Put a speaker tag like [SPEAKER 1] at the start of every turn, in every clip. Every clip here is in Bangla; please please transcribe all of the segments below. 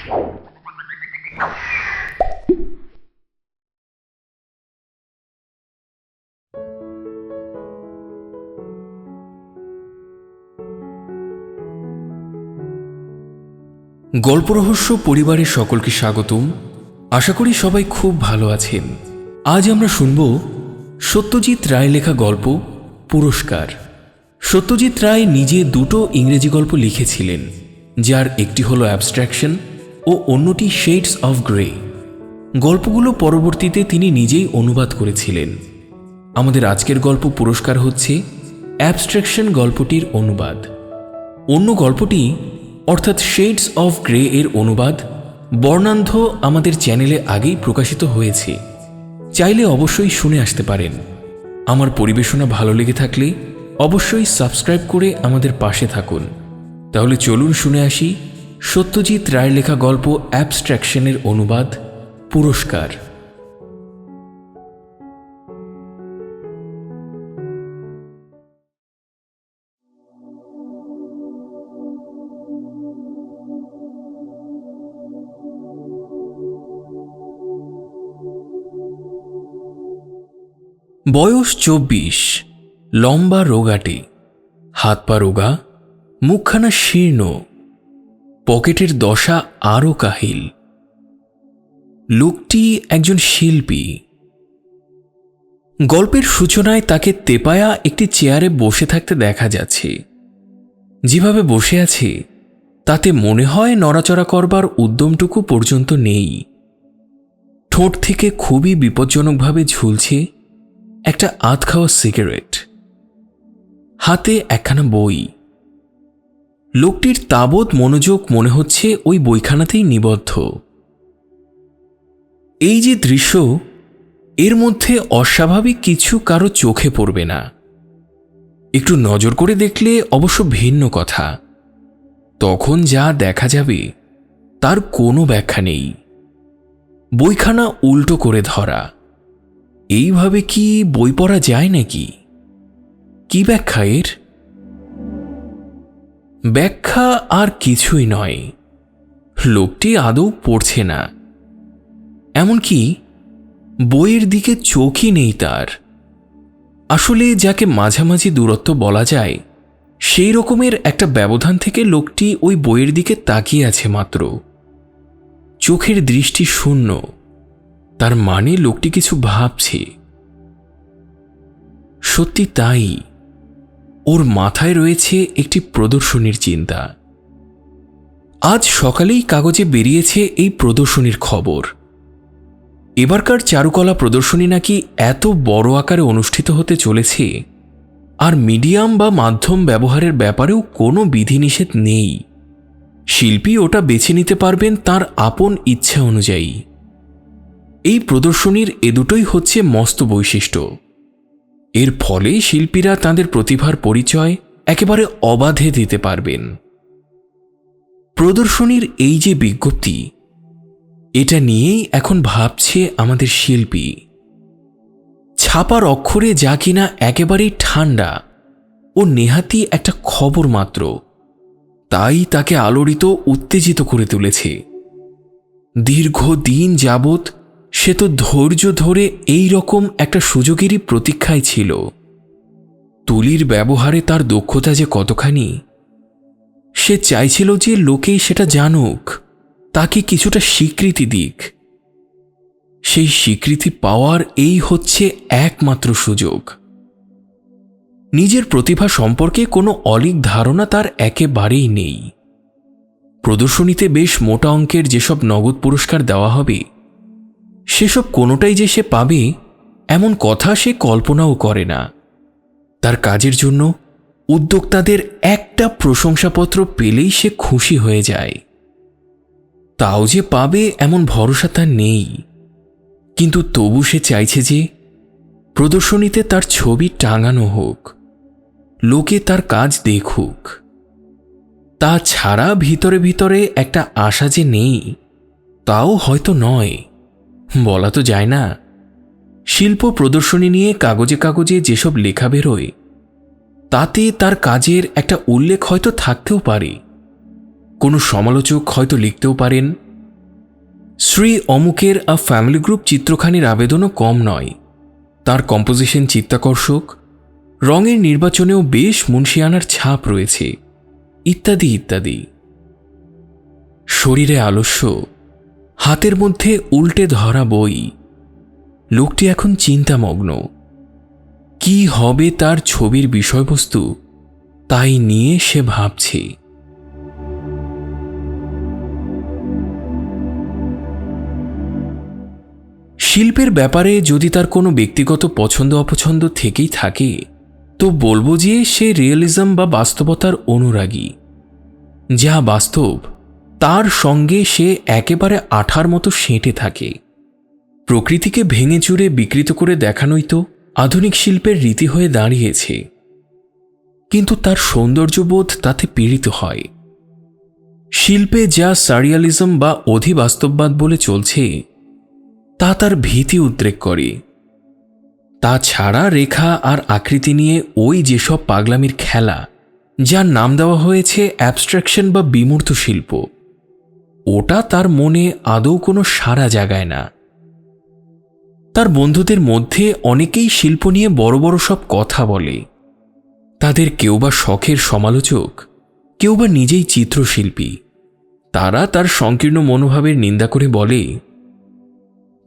[SPEAKER 1] গল্পরহস্য পরিবারের সকলকে স্বাগতম। আশা করি সবাই খুব ভালো আছেন। আজ আমরা শুনব সত্যজিৎ রায় লেখা গল্প পুরস্কার। সত্যজিৎ রায় নিজে দুটো ইংরেজি গল্প লিখেছিলেন, যার একটি হলো অ্যাবস্ট্রাকশন ও অন্যটি শেডস অফ গ্রে। গল্পগুলো পরবর্তীতে তিনি নিজেই অনুবাদ করেছিলেন। আমাদের আজকের গল্প পুরস্কার হচ্ছে অ্যাবস্ট্রাকশন গল্পটির অনুবাদ। অন্য গল্পটি অর্থাৎ শেডস অফ গ্রে এর অনুবাদ বর্ণান্ধ আমাদের চ্যানেলে আগেই প্রকাশিত হয়েছে, চাইলে অবশ্যই শুনে আসতে পারেন। আমার পরিবেশনা ভালো লেগে থাকলে অবশ্যই সাবস্ক্রাইব করে আমাদের পাশে থাকুন। তাহলে চলুন শুনে আসি সত্যজিৎ রায় লেখা গল্প অ্যাবস্ট্রাকশনের অনুবাদ পুরস্কার। বয়স 24, লম্বা রোগাটে, হাত পা রোগা, মুখখানা শীর্ণ, পকেটের দশা আরও কাহিল। লোকটি একজন শিল্পী। গল্পের সূচনায় তাকে তেপায়া একটি চেয়ারে বসে থাকতে দেখা যাচ্ছে। যেভাবে বসে আছে তাতে মনে হয় নড়াচড়া করবার উদ্যমটুকু পর্যন্ত নেই। ঠোঁট থেকে খুবই বিপজ্জনকভাবে ঝুলছে একটা আধ খাওয়া সিগারেট, হাতে একখানা বই। লোকটির তাবৎ মনোযোগ মনে হচ্ছে ওই বইখানাতেই নিবদ্ধ। এই যে দৃশ্য, এর মধ্যে অস্বাভাবিক কিছু কারো চোখে পড়বে না। একটু নজর করে দেখলে অবশ্য ভিন্ন কথা। তখন যা দেখা যাবে তার কোনো ব্যাখ্যা নেই। বইখানা উল্টো করে ধরা। এইভাবে কি বই পড়া যায় নাকি? কি ব্যাখ্যা এর? ব্যাখ্যা আর কিছুই নয়, লোকটি আদৌ পড়ছে না। এমনকি বইয়ের দিকে চোখই নেই তার। আসলে যাকে মাঝামাঝি দূরত্ব বলা যায়, সেই রকমের একটা ব্যবধান থেকে লোকটি ওই বইয়ের দিকে তাকিয়ে আছে মাত্র। চোখের দৃষ্টি শূন্য, তার মানে লোকটি কিছু ভাবছে। সত্যি তাই, ওর মাথায় রয়েছে একটি প্রদর্শনীর চিন্তা। আজ সকালেই কাগজে বেরিয়েছে এই প্রদর্শনীর খবর। এবারকার চারুকলা প্রদর্শনী নাকি এত বড় আকারে অনুষ্ঠিত হতে চলেছে, আর মিডিয়াম বা মাধ্যম ব্যবহারের ব্যাপারেও কোনো বিধিনিষেধ নেই। শিল্পী ওটা বেছে নিতে পারবেন তার আপন ইচ্ছা অনুযায়ী। এই প্রদর্শনীর এ দুটোই হচ্ছে মস্ত বৈশিষ্ট্য। এর ফলে শিল্পীরা তাদের প্রতিভার পরিচয় একেবারে অবাধে দিতে পারবেন। প্রদর্শনীর এই যে বিজ্ঞপ্তি, এটা নিয়েই এখন ভাবছে আমাদের শিল্পী। ছাপার অক্ষরে যা কিনা একেবারেই ঠান্ডা ও নেহাতি একটা খবর মাত্র, তাই তাকে আলোড়িত উত্তেজিত করে তুলেছে। দীর্ঘদিন যাবৎ সে তো ধৈর্য ধরে এই রকম একটা সুযোগেরই প্রতীক্ষায় ছিল। তুলির ব্যবহারে তার দক্ষতা যে কতখানি, সে চাইছিল যে লোকেই সেটা জানুক, তাকে কিছুটা স্বীকৃতি দিক। সেই স্বীকৃতি পাওয়ার এই হচ্ছে একমাত্র সুযোগ। নিজের প্রতিভা সম্পর্কে কোনো অলীক ধারণা তার একেবারেই নেই। প্রদর্শনীতে বেশ মোটা অঙ্কের যেসব নগদ পুরস্কার দেওয়া হবে, সেসব কোনোটাই যে সে পাবে এমন কথা সে কল্পনাও করে না। তার কাজের জন্য উদ্যোক্তাদের একটা প্রশংসাপত্র পেলেই সে খুশি হয়ে যায়। তাও যে পাবে এমন ভরসা তার নেই, কিন্তু তবু সে চাইছে যে প্রদর্শনীতে তার ছবি টাঙানো হোক, লোকে তার কাজ দেখুক। তা ছাড়া ভিতরে ভিতরে একটা আশা যে নেই, তাও হয়তো নয়, বলা তো যায় না। শিল্প প্রদর্শনী নিয়ে কাগজে কাগজে যেসব লেখা বেরোয়, তাতে তার কাজের একটা উল্লেখ হয়তো থাকতেও পারে। কোনো সমালোচক হয়তো লিখতেও পারেন শ্রী অমুকের আ ফ্যামিলি গ্রুপ চিত্রখানির আবেদনও কম নয়। তার কম্পোজিশন চিত্তাকর্ষক, রঙের নির্বাচনেও বেশ মুন্সিয়ানার ছাপ রয়েছে, ইত্যাদি ইত্যাদি। শরীরে আলস্য, হাতের মধ্যে উল্টে ধরা বই। লোকটি এখন চিন্তামগ্ন। কি হবে তার ছবির বিষয়বস্তু, তাই নিয়ে সে ভাবছে। শিল্পের ব্যাপারে যদি তার কোনো ব্যক্তিগত পছন্দ অপছন্দ থেকেই থাকে, তো বলবো যে সে রিয়েলিজম বা বাস্তবতার অনুরাগী। যা বাস্তব তার সঙ্গে সে একেবারে আঠার মতো সেঁটে থাকে। প্রকৃতিকে ভেঙে চুরে বিকৃত করে দেখানোই তো আধুনিক শিল্পের রীতি হয়ে দাঁড়িয়েছে। কিন্তু তার সৌন্দর্যবোধ তাতে পীড়িত হয়। শিল্পে যা সারিয়ালিজম বা অধিবাস্তববাদ বলে চলছে, তা তার ভীতি উদ্রেক করে। তাছাড়া রেখা আর আকৃতি নিয়ে ওই যেসব পাগলামির খেলা, যার নাম দেওয়া হয়েছে অ্যাবস্ট্রাকশন বা বিমূর্ত শিল্প, ওটা তার মনে আদৌ কোনো সাড়া জাগায় না। তার বন্ধুদের মধ্যে অনেকেই শিল্প নিয়ে বড় বড় সব কথা বলে। তাদের কেউ বা শখের সমালোচক, কেউ বা নিজেই চিত্রশিল্পী। তারা তার সংকীর্ণ মনোভাবের নিন্দা করে বলে,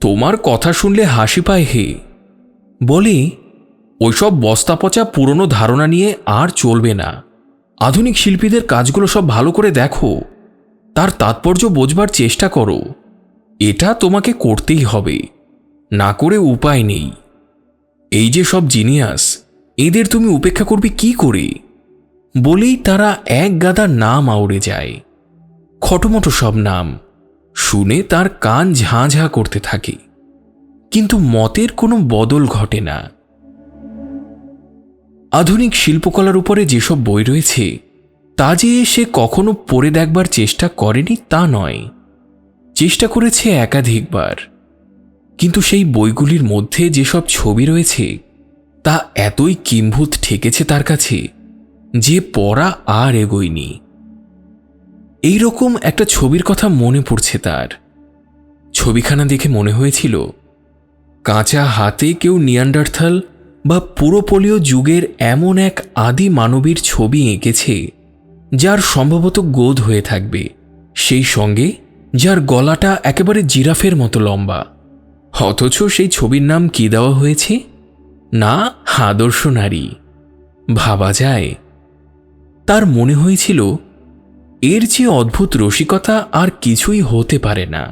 [SPEAKER 1] তোমার কথা শুনলে হাসি পায় হে। বলে, ওইসব বস্তাপচা পুরনো ধারণা নিয়ে আর চলবে না। আধুনিক শিল্পীদের কাজগুলো সব ভালো করে দেখো, তার তাৎপর্য বোঝবার চেষ্টা করো। এটা তোমাকে করতেই হবে, না করে উপায় নেই। এই যে সব জিনিয়াস, এদের তুমি উপেক্ষা করবে কি করে? বলেই তারা এক গাদা নাম আউড়ে যায়, খটোমটো সব নাম। শুনে তার কান ঝাঁ ঝাঁ করতে থাকে, কিন্তু মতের কোনো বদল ঘটে না। আধুনিক শিল্পকলার উপরে যেসব বই রয়েছে, তা যে সে কখনো পড়ে দেখবার চেষ্টা করেনি তা নয়, চেষ্টা করেছে একাধিকবার। কিন্তু সেই বইগুলির মধ্যে যেসব ছবি রয়েছে, তা এতই কিম্ভূত ঠেকেছে তার কাছে যে পড়া আর এগোয়নি। এইরকম একটা ছবির কথা মনে পড়ছে তার। ছবিখানা দেখে মনে হয়েছিল কাঁচা হাতে কেউ নিয়ান্ডারথাল বা পুরোপলীয় যুগের এমন এক আদি মানবীর ছবি এঁকেছে, যার সম্ভবত গোদ হয়ে থাকবে, সেই সঙ্গে যার গলাটা একেবারে জিরাফের মতো লম্বা। অথচ সেই ছবির নাম কি দেওয়া হয়েছে? না, আদর্শ নারী। ভাবা যায়। তার মনে হয়েছিল এর চেয়ে অদ্ভুত রসিকতা আর কিছুই হতে পারে না।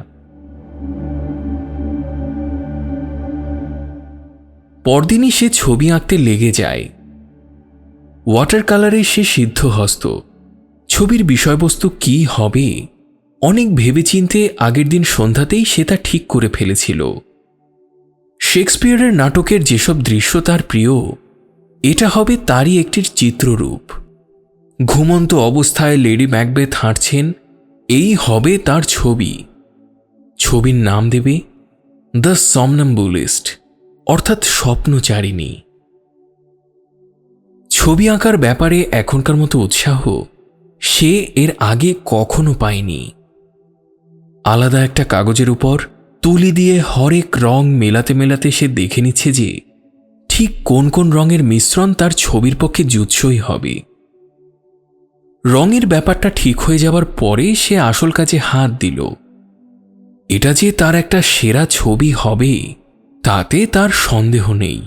[SPEAKER 1] পরদিনই সে ছবি আঁকতে লেগে যায়। ওয়াটার কালারে সে সিদ্ধহস্ত। ছবির বিষয়বস্তু কি হবে অনেক ভেবেচিন্তে আগের দিন সন্ধ্যাতেই সে তা ঠিক করে ফেলেছিল। শেক্সপিয়ারের নাটকের যেসব দৃশ্য তার প্রিয়, এটা হবে তারই একটির চিত্ররূপ। ঘুমন্ত অবস্থায় লেডি ম্যাকবেথ হাঁটছেন, এই হবে তার ছবি। ছবির নাম দেবে দ্য সমনাম্বুলিস্ট, অর্থাৎ স্বপ্নচারিণী। ছবি আঁকার ব্যাপারে এখনকার মতো উৎসাহ সে এর আগে কখনো পায়নি। আলাদা একটা কাগজের উপর তুলি দিয়ে হরেক রং মেলাতে মেলাতে সে দেখে নিচ্ছে যে ঠিক কোন কোন রঙের মিশ্রণ তার ছবির পক্ষে জুৎসই হবে। রঙের ব্যাপারটা ঠিক হয়ে যাবার পরে সে আসল কাজে হাত দিল। এটা যে তার একটা সেরা ছবি হবে, তাতে তার সন্দেহ নেই।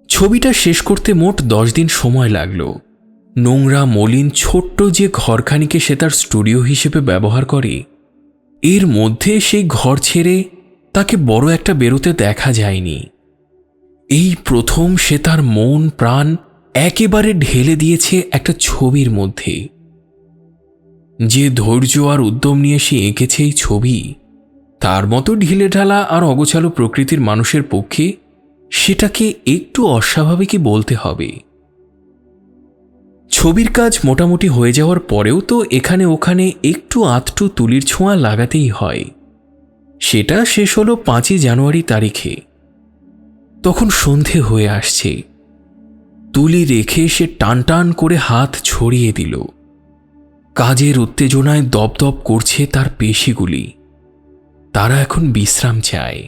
[SPEAKER 1] ছবিটা শেষ করতে মোট 10 দিন সময় লাগল। নোংরা মলিন ছোট্ট যে ঘরখানিকে সে তার স্টুডিও হিসেবে ব্যবহার করে, এর মধ্যে সেই ঘর ছেড়ে তাকে বড় একটা বেরোতে দেখা যায়নি। এই প্রথম সে তার মন প্রাণ একেবারে ঢেলে দিয়েছে একটা ছবির মধ্যে। যে ধৈর্য আর উদ্যম নিয়ে সে এঁকেছে এই ছবি, তার মতো ঢিলে ঢালা আর অগোছালো প্রকৃতির মানুষের পক্ষে সেটাকে একটু অস্বাভাবিকই বলতে হবে। ছবির কাজ মোটামুটি হয়ে যাওয়ার পরেও তো এখানে ওখানে একটু আধটু তুলির ছোঁয়া লাগাতেই হয়। সেটা শেষ হলো 5ই জানুয়ারি তারিখে। তখন সন্ধে হয়ে আসছে। তুলি রেখে সে টান টান করে হাত ছড়িয়ে দিল। কাজের উত্তেজনায় দপদপ করছে তার পেশিগুলি। তারা এখন বিশ্রাম চায়।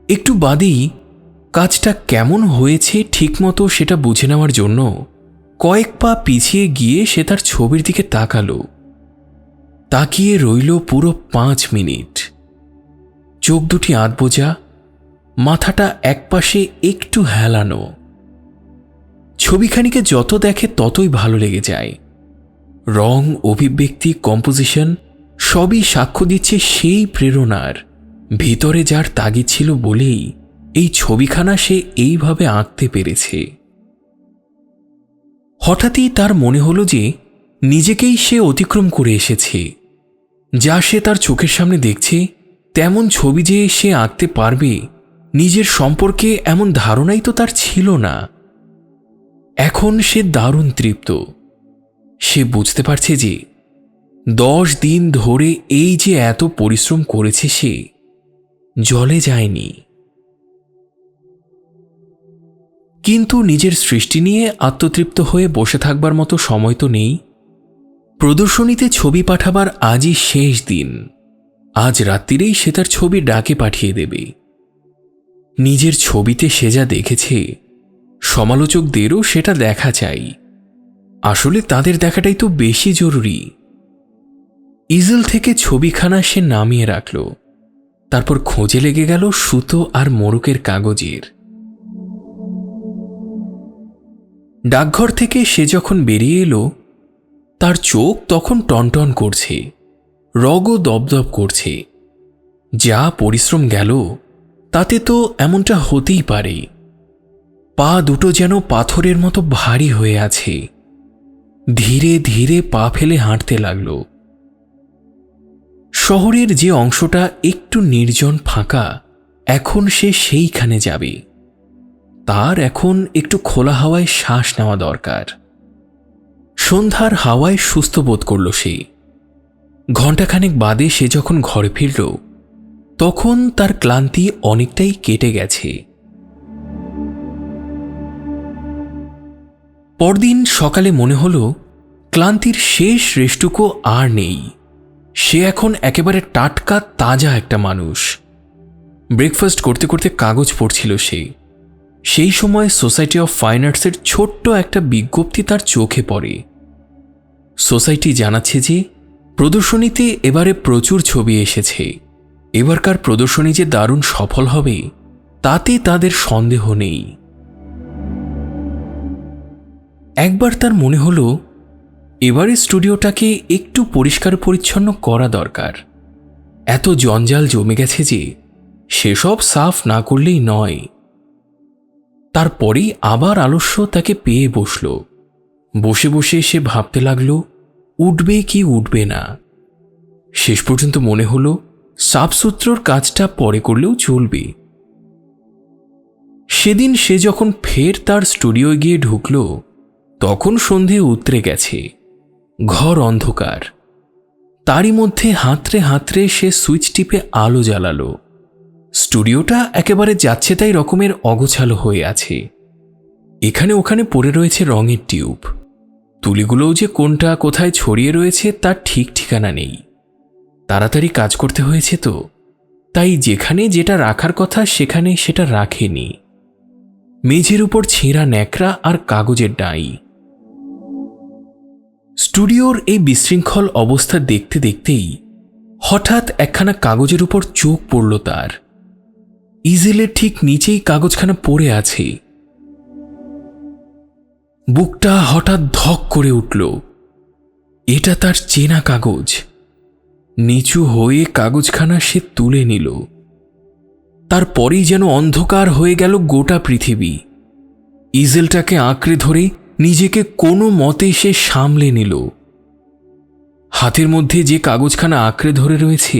[SPEAKER 1] একটু বাদেই কাজটা কেমন হয়েছে ঠিকমতো সেটা বুঝে নেওয়ার জন্য কয়েক পা পিছিয়ে গিয়ে সে তার ছবির দিকে তাকালো। তাকিয়ে রইল পুরো 5 মিনিট। চোখ দুটি আধবোজা, মাথাটা একপাশে একটু হেলানো। ছবিখানিকে যত দেখে ততই ভালো লেগে যায়। রং, অভিব্যক্তি, কম্পোজিশন সবই সাক্ষ্য দিচ্ছে সেই প্রেরণার। ভিতরে যার তাগিদ ছিল বলেই এই ছবিখানা সে এইভাবে আঁকতে পেরেছে। হঠাৎই তার মনে হলো যে নিজেকেই সে অতিক্রম করে এসেছে। যা সে তার চোখের সামনে দেখছে তেমন ছবি যে সে আঁকতে পারবে নিজের সম্পর্কে এমন ধারণাই তো তার ছিল না। এখন সে দারুণ তৃপ্ত। সে বুঝতে পারছে যে 10 দিন ধরে এই যে এত পরিশ্রম করেছে সে জলে যায়নি। কিন্তু নিজের সৃষ্টি নিয়ে আত্মতৃপ্ত হয়ে বসে থাকবার মতো সময় তো নেই। প্রদর্শনীতে ছবি পাঠাবার আজই শেষ দিন। আজ রাত্রিরেই সে তার ছবি ডাকে পাঠিয়ে দেবে। নিজের ছবিতে সে যা দেখেছে সমালোচকদেরও সেটা দেখা চাই। আসলে তাদের দেখাটাই তো বেশি জরুরি। ইজেল থেকে ছবিখানা সে নামিয়ে রাখল। তারপর খোঁজে লেগে গেল সুতো আর মোড়কের কাগজের। ডাকঘর থেকে সে যখন বেরিয়ে এলো তার চোখ তখন টনটন করছে, রগও দপদপ করছে। যা পরিশ্রম গেল তাতে তো এমনটা হতেই পারে। পা দুটো যেন পাথরের মতো ভারী হয়ে আছে। ধীরে ধীরে পা ফেলে হাঁটতে লাগল। শহরের যে অংশটা একটু নির্জন ফাঁকা এখন সে সেইখানে যাবে। তার এখন একটু খোলা হাওয়ায় শ্বাস নেওয়া দরকার। সন্ধ্যার হাওয়ায় সুস্থ বোধ করল সে। ঘণ্টাখানেক বাদে সে যখন ঘরে ফিরল তখন তার ক্লান্তি অনেকটাই কেটে গেছে। পরদিন সকালে মনে হল ক্লান্তির শেষ রেশটুকু আর নেই। সে এখন একেবারে টাটকা তাজা একটা মানুষ। ব্রেকফাস্ট করতে করতে কাগজ পড়ছিল সে। সেই সময় সোসাইটি অফ ফাইন আর্টসের ছোট্ট একটা বিজ্ঞপ্তি তার চোখে পড়ে। সোসাইটি জানাচ্ছে যে প্রদর্শনীতে এবারে প্রচুর ছবি এসেছে। এবারকার প্রদর্শনী যে দারুণ সফল হবে তাতে তাদের সন্দেহ নেই। একবার তার মনে হলো এবারে স্টুডিওটাকে একটু পরিষ্কার পরিচ্ছন্ন করা দরকার। এত জঞ্জাল জমে গেছে যে সেসব সাফ না করলেই নয়। তারপরেই আবার আলস্য তাকে পেয়ে বসল। বসে বসে সে ভাবতে লাগল উঠবে কি উঠবে না। শেষ পর্যন্ত মনে হলো সাফসুত্রর কাজটা পরে করলেও চলবে। সেদিন সে যখন ফের তার স্টুডিওয় গিয়ে ঢুকল তখন সন্ধে উতরে গেছে। ঘর অন্ধকার। তারই মধ্যে হাতড়ে হাতড়ে সে সুইচ টিপে আলো জ্বালালো। স্টুডিওটা একেবারে যাচ্ছে তাই রকমের অগোছালো হয়ে আছে। এখানে ওখানে পড়ে রয়েছে রঙের টিউব। তুলিগুলোও যে কোনটা কোথায় ছড়িয়ে রয়েছে তার ঠিক ঠিকানা নেই। তাড়াতাড়ি কাজ করতে হয়েছে তো, তাই যেখানে যেটা রাখার কথা সেখানে সেটা রাখেনি। মেঝের উপর ছেঁড়া ন্যাকড়া আর কাগজের ডাই। স্টুডিওর এই বিশৃঙ্খল অবস্থা দেখতে দেখতেই হঠাৎ একখানা কাগজের উপর চোখ পড়ল তার। ইজেলের ঠিক নিচেই কাগজখানা পড়ে আছে। বুকটা হঠাৎ ধক করে উঠল। এটা তার চেনা কাগজ। নিচু হয়ে কাগজখানা সে তুলে নিল। তারপরেই যেন অন্ধকার হয়ে গেল গোটা পৃথিবী। ইজেলটাকে আঁকড়ে ধরে নিজেকে কোনো মতে সে সামলে নিল। হাতের মধ্যে যে কাগজখানা আঁকড়ে ধরে রয়েছে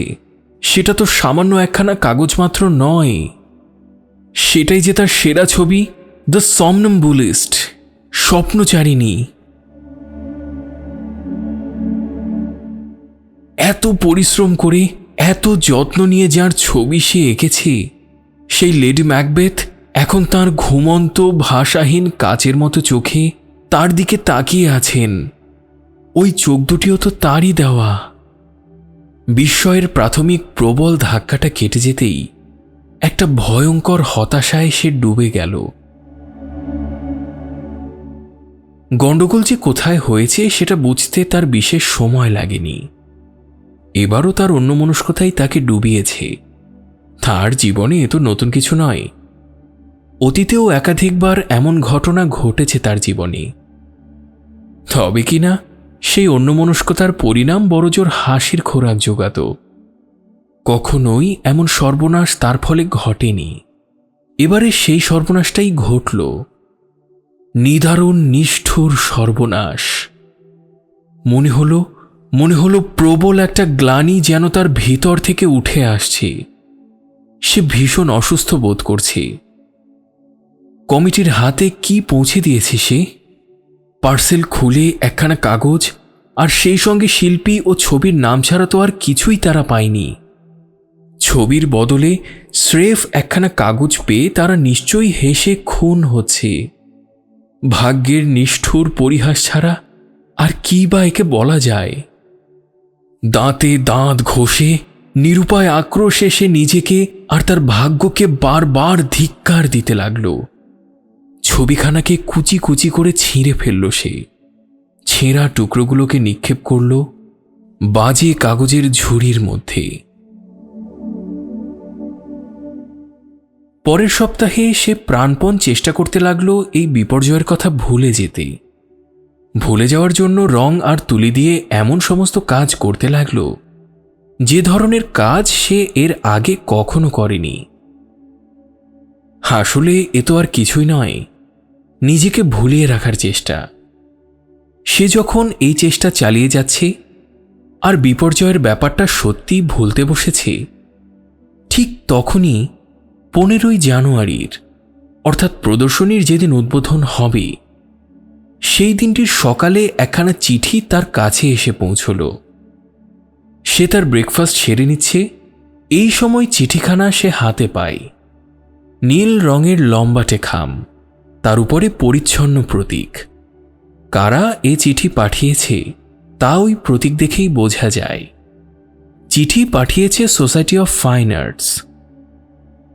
[SPEAKER 1] সেটা তো সামান্য একখানা কাগজ মাত্র নয়। সেটাই যে তার সেরা ছবি, দ্য সমনম্বুলিস্ট, স্বপ্নচারিণী। এত পরিশ্রম করে এত যত্ন নিয়ে যার ছবি সে এঁকেছে সেই লেডি ম্যাকবেথ এখন তার ঘুমন্ত ভাষাহীন কাচের মতো চোখে তার দিকে তাকিয়ে আছেন। ওই চোখ দুটিও তো তারই দেওয়া। বিস্ময়ের প্রাথমিক প্রবল ধাক্কাটা কেটে যেতেই একটা ভয়ঙ্কর হতাশায় সে ডুবে গেল। গণ্ডগোল যে কোথায় হয়েছে সেটা বুঝতে তার বিশেষ সময় লাগেনি। এবারও তার অন্যমনস্কতাই তাকে ডুবিয়েছে। তার জীবনে এ তো নতুন কিছু নয়। অতীতেও একাধিকবার এমন ঘটনা ঘটেছে তার জীবনে। তবে কিনা সেই অন্যমনস্কতার পরিণাম বড়জোর হাসির খোরাক জোগাত। কখনোই এমন সর্বনাশ তার ফলে ঘটেনি। এবারে সেই সর্বনাশটাই ঘটল। নিদারুণ নিষ্ঠুর সর্বনাশ। মনে হলো প্রবল একটা গ্লানি যেন তার ভিতর থেকে উঠে আসছে। সে ভীষণ অসুস্থ বোধ করছে। কমিটির হাতে কি পৌঁছে দিয়েছে সে? পার্সেল খুলে একখানা কাগজ, আর সেই সঙ্গে শিল্পী ও ছবির নাম ছাড়া তো আর কিছুই তারা পায়নি। ছবির বদলে স্রেফ একখানা কাগজ পেয়ে তারা নিশ্চয়ই হেসে খুন হচ্ছে। ভাগ্যের নিষ্ঠুর পরিহাস ছাড়া আর কি বা একে বলা যায়? দাঁতে দাঁত ঘষে নিরুপায় আক্রোশে সে নিজেকে আর তার ভাগ্যকে বারবার ধিক্কার দিতে লাগল। ছবিখানাকে কুচি কুচি করে ছিঁড়ে ফেলল সে। ছেঁড়া টুকরোগুলোকে নিক্ষেপ করল বাজে কাগজের ঝুড়ির মধ্যে। পরের সপ্তাহে সে প্রাণপণ চেষ্টা করতে লাগল এই বিপর্যয়ের কথা ভুলে যেতে। ভুলে যাওয়ার জন্য রং আর তুলি দিয়ে এমন সমস্ত কাজ করতে লাগল যে ধরনের কাজ সে এর আগে কখনো করেনি। আসলে এ তো আর কিছুই নয়, নিজেকে ভুলিয়ে রাখার চেষ্টা। সে যখন এই চেষ্টা চালিয়ে যাচ্ছে আর বিপর্যয়ের ব্যাপারটা সত্যি ভুলতে বসেছে, ঠিক তখনই 15ই জানুয়ারির অর্থাৎ প্রদর্শনীর যেদিন উদ্বোধন হবে সেই দিনটির সকালে একখানা চিঠি তার কাছে এসে পৌঁছল। সে তার ব্রেকফাস্ট সেরে নিচ্ছে, এই সময় চিঠিখানা সে হাতে পায়। নীল রঙের লম্বাটে খাম, তার উপরে পরিচ্ছন্ন প্রতীক। কারা এ চিঠি পাঠিয়েছে তা ওই প্রতীক দেখেই বোঝা যায়। চিঠি পাঠিয়েছে সোসাইটি অফ ফাইন আর্টস।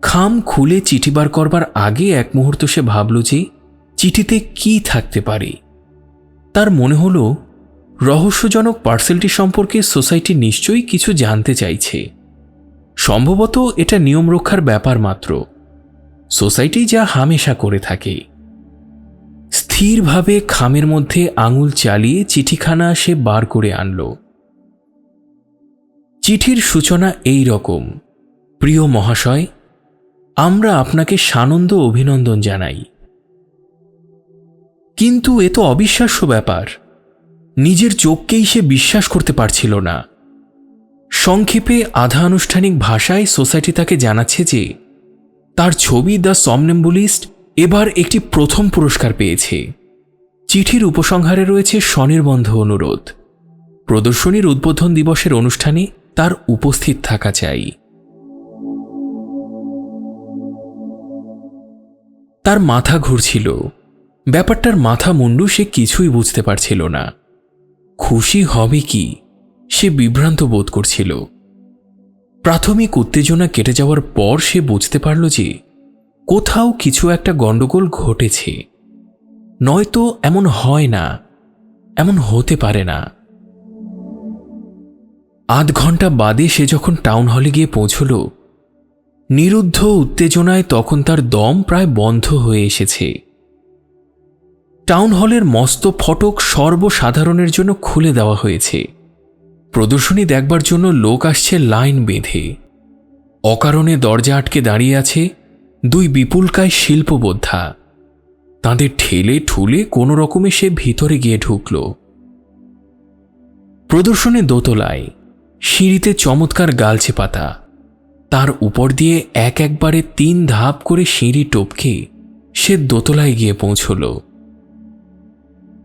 [SPEAKER 1] খাম খুলে চিঠি বার করবার আগে এক মুহূর্ত সে ভাবল যে চিঠিতে কি থাকতে পারে। তার মনে হল রহস্যজনক পার্সেলটি সম্পর্কে সোসাইটি নিশ্চয়ই কিছু জানতে চাইছে। সম্ভবত এটা নিয়ম রক্ষার ব্যাপার মাত্র, সোসাইটি যা হামেশা করে থাকে। স্থিরভাবে খামের মধ্যে আঙুল চালিয়ে চিঠিখানা সে বার করে আনল। চিঠির সূচনা এই রকম: প্রিয় মহাশয়, আমরা আপনাকে সানন্দ অভিনন্দন জানাই। কিন্তু এ তো অবিশ্বাস্য ব্যাপার। নিজের চোখকেই সে বিশ্বাস করতে পারছিল না। সংক্ষেপে আধা আনুষ্ঠানিক ভাষায় সোসাইটি তাকে জানাচ্ছে যে তার ছবি দ্য সমনেম্বুলিস্ট এবার একটি প্রথম পুরস্কার পেয়েছে। চিঠির উপসংহারে রয়েছে স্বনির্বন্ধ অনুরোধ, প্রদর্শনীর উদ্বোধন দিবসের অনুষ্ঠানে তার উপস্থিত থাকা চাই। তার মাথা ঘুরছিল। ব্যাপারটার মাথা মুন্ডু সে কিছুই বুঝতে পারছিল না। খুশি হবে কি সে বিভ্রান্ত বোধ করছিল। প্রাথমিক উত্তেজনা কেটে যাওয়ার পর সে বুঝতে পারল যে কোথাও কিছু একটা গণ্ডগোল ঘটেছে। নয়তো এমন হয় না, এমন হতে পারে না। আধ ঘন্টা বাদে সে যখন টাউন হলে গিয়ে পৌঁছল, নিরুদ্ধ উত্তেজনায় তখন তার দম প্রায় বন্ধ হয়ে এসেছে। টাউন হলের মস্ত ফটক সর্বসাধারণের জন্য খুলে দেওয়া হয়েছে। প্রদর্শনী দেখবার জন্য লোক আসছে লাইন বেঁধে। অকারণে দরজা আটকে দাঁড়িয়ে আছে দুই বিপুলকায় শিল্পবোদ্ধা। তাঁদের ঠেলে ঠুলে কোনো রকমে সে ভিতরে গিয়ে ঢুকল। প্রদর্শনী দোতলায়, সিঁড়িতে চমৎকার গালছে পাতা। তার উপর দিয়ে একবারে 3 ধাপ করে সিঁড়ি টপকে সে দোতলায় গিয়ে পৌঁছল।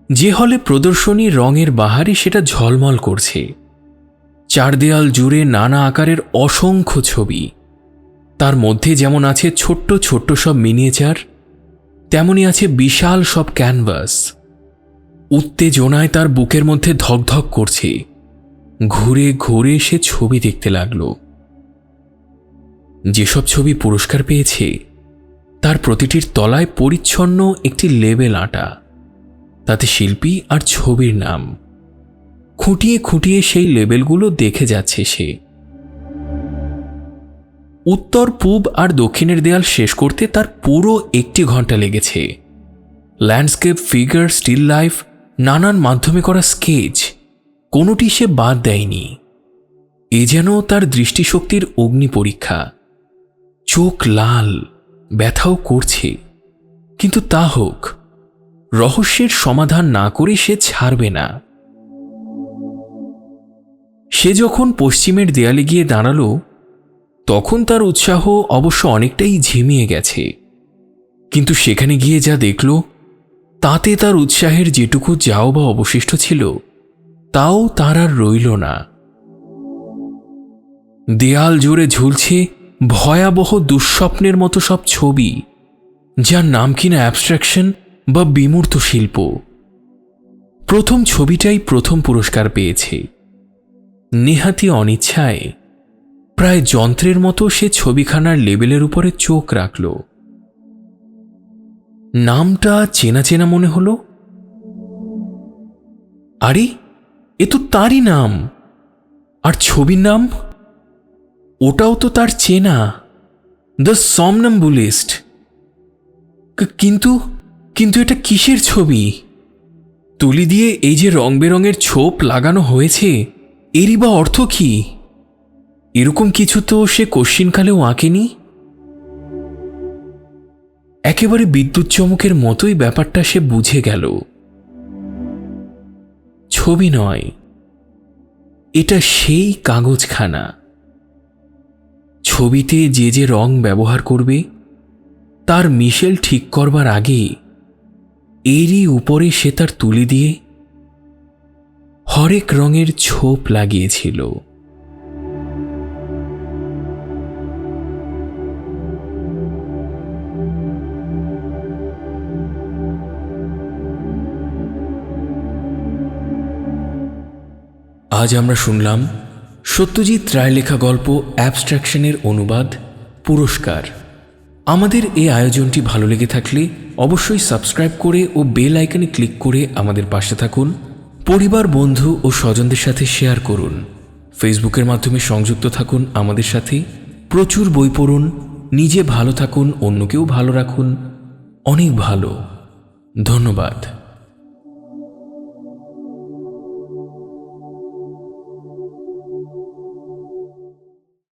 [SPEAKER 1] যে হলে প্রদর্শনী রঙের বাহারে সেটা ঝলমল করছে। চার দেয়াল জুড়ে নানা আকারের অসংখ্য ছবি। তার মধ্যে যেমন আছে ছোট্ট ছোট্ট সব মিনিয়েচার, তেমনি আছে বিশাল সব ক্যানভাস। উত্তেজনায় তার বুকের মধ্যে ধকধক করছে। ঘুরে ঘুরে সে ছবি দেখতে লাগল। যেসব ছবি পুরস্কার পেয়েছে তার প্রতিটির তলায় পরিচ্ছন্ন একটি লেবেল আঁটা, তাতে শিল্পী আর ছবির নাম। খুঁটিয়ে খুঁটিয়ে সেই লেবেলগুলো দেখে যাচ্ছে সে। উত্তর, পূব আর দক্ষিণের দেয়াল শেষ করতে তার পুরো 1 ঘন্টা লেগেছে। ল্যান্ডস্কেপ, ফিগার, স্টিল লাইফ, নানান মাধ্যমে করা স্কেচ, কোনোটি সে বাদ দেয়নি। এ যেন তার দৃষ্টিশক্তির অগ্নি পরীক্ষা। চোখ লাল, ব্যথাও করছে, কিন্তু তা হোক, রহস্যের সমাধান না করে সে ছাড়বে না। সে যখন পশ্চিমের দেয়ালে গিয়ে দাঁড়ালো তখন তার উৎসাহ অবশ্য অনেকটাই ঝিমিয়ে গেছে, কিন্তু সেখানে গিয়ে যা দেখল তাতে তার উৎসাহের যেটুকু যাও বা অবশিষ্ট ছিল তাও তার আর রইল না। দেয়াল জুড়ে ঝুলছে ভয়াবহ দুঃস্বপ্নের মতো সব ছবি, যার নাম কিনা অ্যাবস্ট্রাকশন বা বিমূর্ত শিল্প। প্রথম ছবিটাই প্রথম পুরস্কার পেয়েছে। নেহাতি অনিচ্ছায়, প্রায় যন্ত্রের মতো সে ছবিখানার লেবেলের উপরে চোখ রাখল। নামটা চেনা চেনা মনে হলো। আরে, এ তো তারই নাম। আর ছবির নাম, ওটাও তো তার চেনা, দ্য সমনাম্বুলিস্ট। কিন্তু কিন্তু এটা কিসের ছবি? তুলি দিয়ে এই যে রং বেরঙের ছোপ লাগানো হয়েছে, এরই বা অর্থ কি? এরকম কিছু তো সে কশ্চিনকালেও আঁকেনি। একেবারে বিদ্যুৎ চমকের মতোই ব্যাপারটা সে বুঝে গেল। ছবি নয়, এটা সেই কাগজখানা। ছবিতে যে যে রং ব্যবহার করবে তার মিশেল ঠিক করবার আগে এরই উপরে সে তার তুলি দিয়ে হরেক রঙের ছোপ লাগিয়েছিল। আজ আমরা শুনলাম সত্যজিৎ রায় লেখা গল্প অ্যাবস্ট্রাকশনের অনুবাদ পুরস্কার। আমাদের এই আয়োজনটি ভালো লেগে থাকলে অবশ্যই সাবস্ক্রাইব করে ও বেল আইকনে ক্লিক করে আমাদের পাশে থাকুন। পরিবার, বন্ধু ও স্বজনদের সাথে শেয়ার করুন। ফেসবুকের মাধ্যমে সংযুক্ত থাকুন আমাদের সাথে। প্রচুর বই পড়ুন, নিজে ভালো থাকুন, অন্যকেও ভালো রাখুন। অনেক ভালো। ধন্যবাদ।